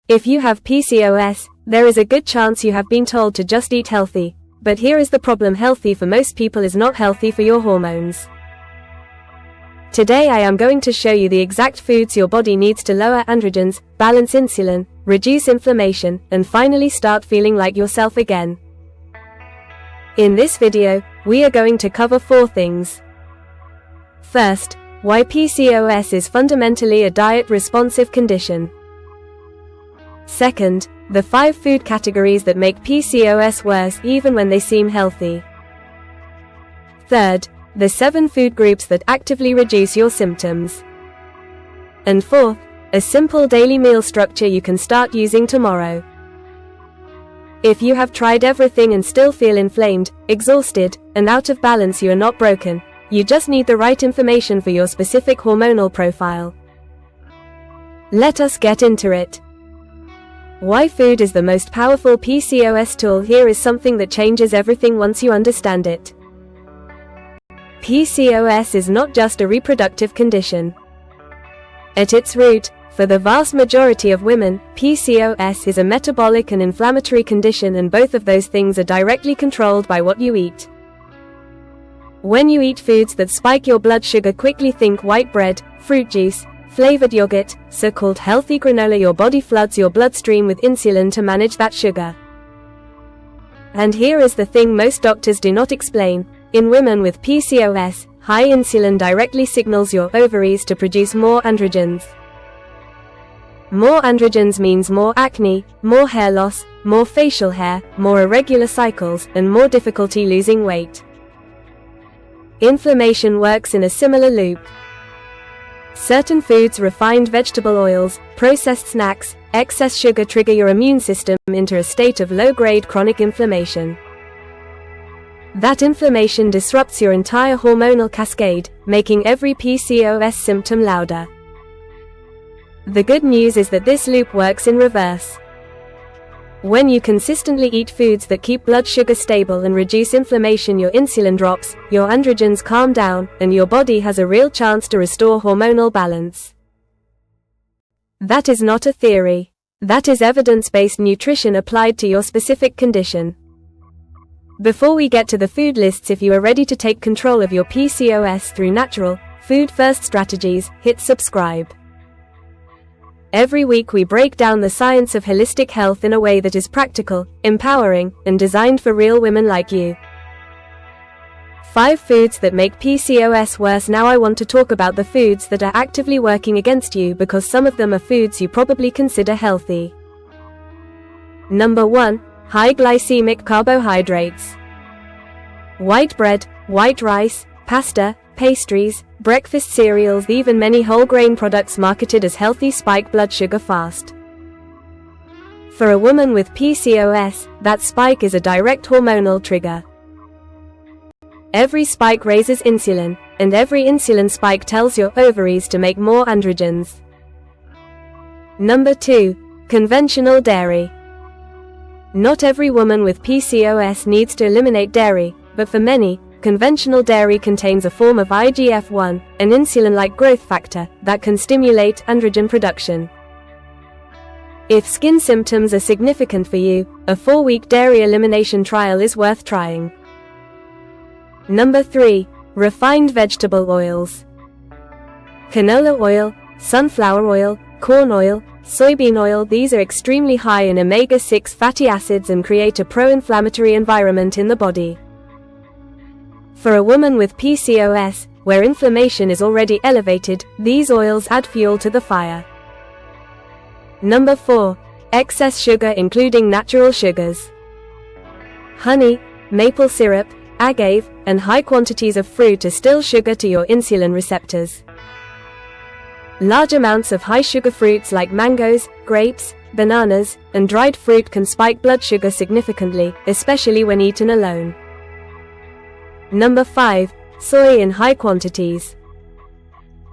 If you have PCOS, there is a good chance you have been told to just eat healthy. But here is the problem: healthy for most people is not healthy for your hormones. Today I am going to show you the exact foods your body needs to lower androgens, balance insulin, reduce inflammation, and finally start feeling like yourself again. In this video, we are going to cover 4 things. First, why PCOS is fundamentally a diet-responsive condition. Second, the 5 food categories that make PCOS worse even when they seem healthy. Third, the 7 food groups that actively reduce your symptoms. And fourth, a simple daily meal structure you can start using tomorrow. If you have tried everything and still feel inflamed, exhausted, and out of balance, you are not broken. You just need the right information for your specific hormonal profile. Let us get into it. Why food is the most powerful PCOS tool. Here is something that changes everything once you understand it. PCOS is not just a reproductive condition. At its root, for the vast majority of women, PCOS is a metabolic and inflammatory condition, and both of those things are directly controlled by what you eat. When you eat foods that spike your blood sugar, quickly think white bread, fruit juice, flavored yogurt, so-called healthy granola. Your body floods your bloodstream with insulin to manage that sugar. And here is the thing most doctors do not explain. In women with PCOS, high insulin directly signals your ovaries to produce more androgens. More androgens means more acne, more hair loss, more facial hair, more irregular cycles, and more difficulty losing weight. Inflammation works in a similar loop. Certain foods, refined vegetable oils, processed snacks, excess sugar trigger your immune system into a state of low-grade chronic inflammation. That inflammation disrupts your entire hormonal cascade, making every PCOS symptom louder. The good news is that this loop works in reverse. When you consistently eat foods that keep blood sugar stable and reduce inflammation, your insulin drops, your androgens calm down, and your body has a real chance to restore hormonal balance. That is not a theory. That is evidence-based nutrition applied to your specific condition. Before we get to the food lists, if you are ready to take control of your PCOS through natural, food-first strategies, hit subscribe. Every week we break down the science of holistic health in a way that is practical, empowering, and designed for real women like you. 5 foods that make PCOS worse. Now I want to talk about the foods that are actively working against you, because some of them are foods you probably consider healthy. Number 1. High glycemic carbohydrates. White bread, white rice, pasta, pastries, breakfast cereals, even many whole grain products marketed as healthy spike blood sugar fast. For a woman with PCOS, that spike is a direct hormonal trigger. Every spike raises insulin, and every insulin spike tells your ovaries to make more androgens. Number 2. Conventional dairy. Not every woman with PCOS needs to eliminate dairy, but for many, conventional dairy contains a form of IGF-1, an insulin-like growth factor, that can stimulate androgen production. If skin symptoms are significant for you, a 4-week dairy elimination trial is worth trying. Number 3. Refined vegetable oils. Canola oil, sunflower oil, corn oil, soybean oil. These are extremely high in omega-6 fatty acids and create a pro-inflammatory environment in the body. For a woman with PCOS, where inflammation is already elevated, these oils add fuel to the fire. Number 4. Excess sugar, including natural sugars. Honey, maple syrup, agave, and high quantities of fruit are still sugar to your insulin receptors. Large amounts of high-sugar fruits like mangoes, grapes, bananas, and dried fruit can spike blood sugar significantly, especially when eaten alone. Number 5. Soy in high quantities.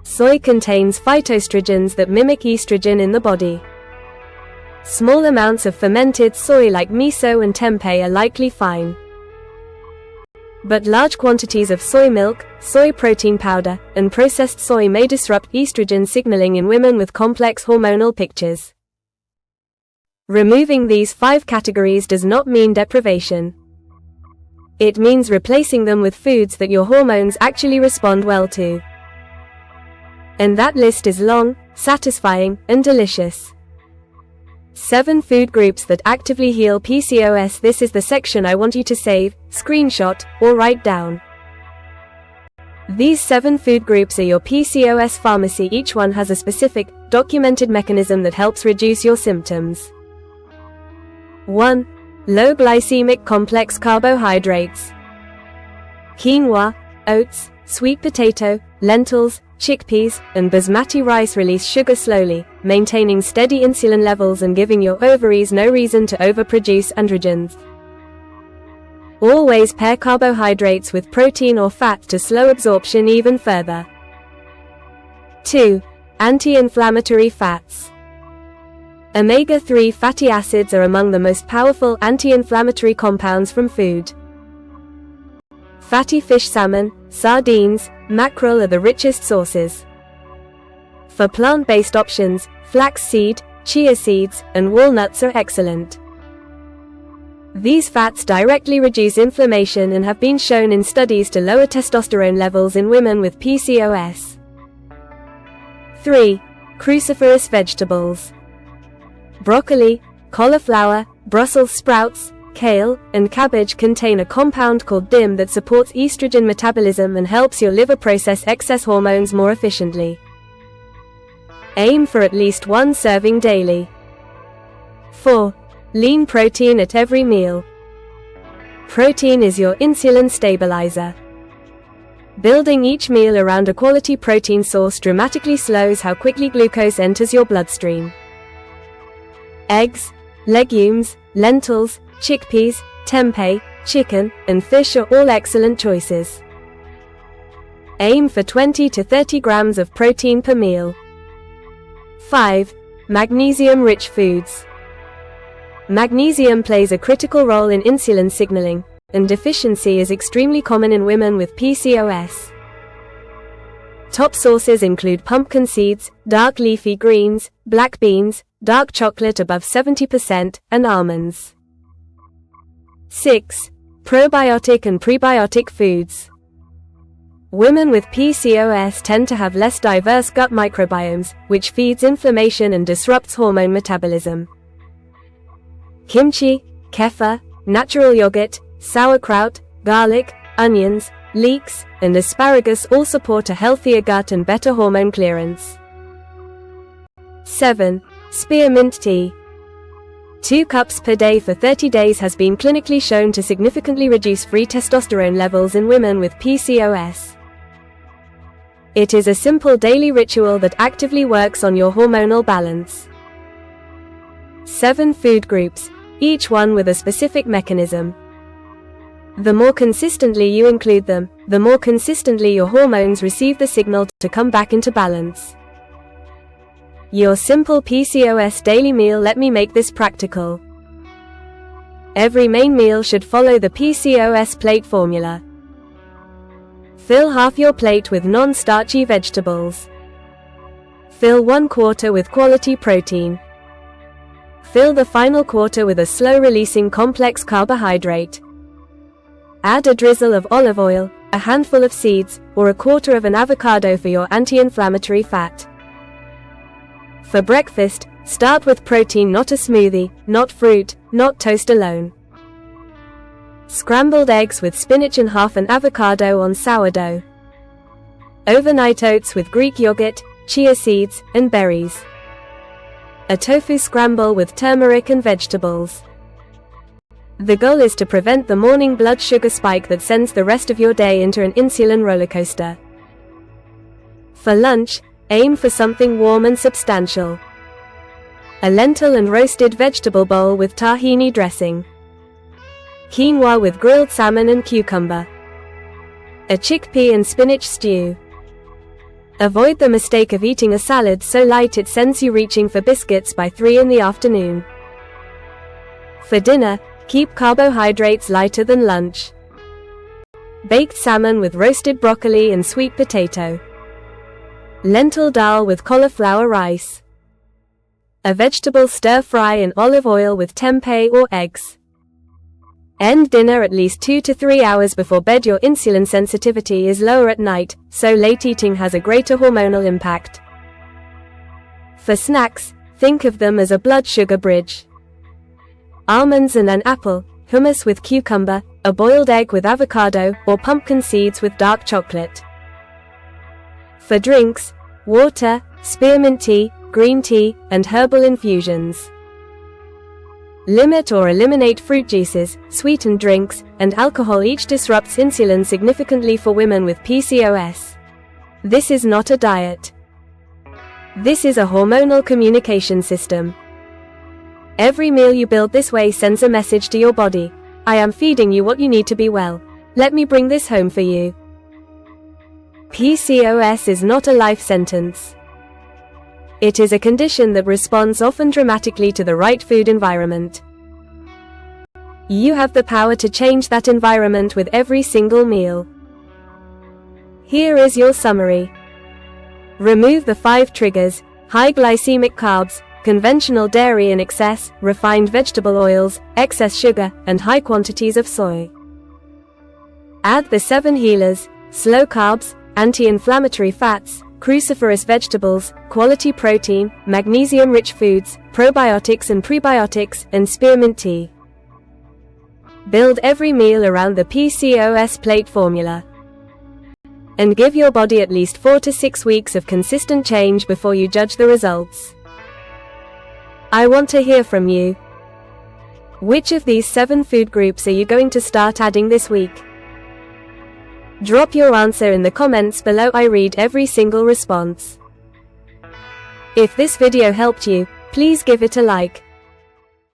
Soy contains phytoestrogens that mimic estrogen in the body. Small amounts of fermented soy like miso and tempeh are likely fine. But large quantities of soy milk, soy protein powder, and processed soy may disrupt estrogen signaling in women with complex hormonal pictures. Removing these 5 categories does not mean deprivation. It means replacing them with foods that your hormones actually respond well to. And that list is long, satisfying, and delicious. 7 food groups that actively heal PCOS. This is the section I want you to save, screenshot, or write down. These 7 food groups are your PCOS pharmacy. Each one has a specific, documented mechanism that helps reduce your symptoms. 1. Low glycemic complex carbohydrates. Quinoa, oats, sweet potato, lentils, chickpeas, and basmati rice release sugar slowly, maintaining steady insulin levels and giving your ovaries no reason to overproduce androgens. Always pair carbohydrates with protein or fat to slow absorption even further. 2. Anti-inflammatory fats. Omega-3 fatty acids are among the most powerful anti-inflammatory compounds from food. Fatty fish, salmon, sardines, mackerel are the richest sources. For plant-based options, flaxseed, chia seeds, and walnuts are excellent. These fats directly reduce inflammation and have been shown in studies to lower testosterone levels in women with PCOS. 3. Cruciferous vegetables. Broccoli, cauliflower, Brussels sprouts, kale, and cabbage contain a compound called DIM that supports estrogen metabolism and helps your liver process excess hormones more efficiently. Aim for at least 1 serving daily. 4. Lean protein at every meal. Protein is your insulin stabilizer. Building each meal around a quality protein source dramatically slows how quickly glucose enters your bloodstream. Eggs, legumes, lentils, chickpeas, tempeh, chicken, and fish are all excellent choices. Aim for 20 to 30 grams of protein per meal. 5. Magnesium-rich foods. Magnesium plays a critical role in insulin signaling, and deficiency is extremely common in women with PCOS. Top sources include pumpkin seeds, dark leafy greens, black beans, dark chocolate above 70%, and almonds. 6. Probiotic and prebiotic foods. Women with PCOS tend to have less diverse gut microbiomes, which feeds inflammation and disrupts hormone metabolism. Kimchi, kefir, natural yogurt, sauerkraut, garlic, onions, leeks, and asparagus all support a healthier gut and better hormone clearance. 7. Spearmint tea. 2 cups per day for 30 days has been clinically shown to significantly reduce free testosterone levels in women with PCOS. It is a simple daily ritual that actively works on your hormonal balance. 7 food groups, each one with a specific mechanism. The more consistently you include them, the more consistently your hormones receive the signal to come back into balance. Your simple PCOS daily meal. Let me make this practical. Every main meal should follow the PCOS plate formula. Fill half your plate with non-starchy vegetables. Fill 1/4 with quality protein. Fill the final quarter with a slow-releasing complex carbohydrate. Add a drizzle of olive oil, a handful of seeds, or 1/4 of an avocado for your anti-inflammatory fat. For breakfast, start with protein, not a smoothie, not fruit, not toast alone. Scrambled eggs with spinach and half an avocado on sourdough. Overnight oats with Greek yogurt, chia seeds, and berries. A tofu scramble with turmeric and vegetables. The goal is to prevent the morning blood sugar spike that sends the rest of your day into an insulin rollercoaster. For lunch, aim for something warm and substantial. A lentil and roasted vegetable bowl with tahini dressing. Quinoa with grilled salmon and cucumber. A chickpea and spinach stew. Avoid the mistake of eating a salad so light it sends you reaching for biscuits by 3 in the afternoon. For dinner, keep carbohydrates lighter than lunch. Baked salmon with roasted broccoli and sweet potato. Lentil dal with cauliflower rice. A vegetable stir-fry in olive oil with tempeh or eggs. End dinner at least 2 to 3 hours before bed. Your insulin sensitivity is lower at night, so late eating has a greater hormonal impact. For snacks, think of them as a blood sugar bridge. Almonds and an apple, hummus with cucumber, a boiled egg with avocado, or pumpkin seeds with dark chocolate. For drinks, water, spearmint tea, green tea, and herbal infusions. Limit or eliminate fruit juices, sweetened drinks, and alcohol. Each disrupts insulin significantly for women with PCOS. This is not a diet. This is a hormonal communication system. Every meal you build this way sends a message to your body. I am feeding you what you need to be well. Let me bring this home for you. PCOS is not a life sentence. It is a condition that responds often dramatically to the right food environment. You have the power to change that environment with every single meal. Here is your summary. Remove the 5 triggers: high glycemic carbs, conventional dairy in excess, refined vegetable oils, excess sugar, and high quantities of soy. Add the 7 healers: slow carbs, anti-inflammatory fats, cruciferous vegetables, quality protein, magnesium-rich foods, probiotics and prebiotics, and spearmint tea. Build every meal around the PCOS plate formula. And give your body at least 4 to 6 weeks of consistent change before you judge the results. I want to hear from you. Which of these 7 food groups are you going to start adding this week? Drop your answer in the comments below. I read every single response. If this video helped you, please give it a like.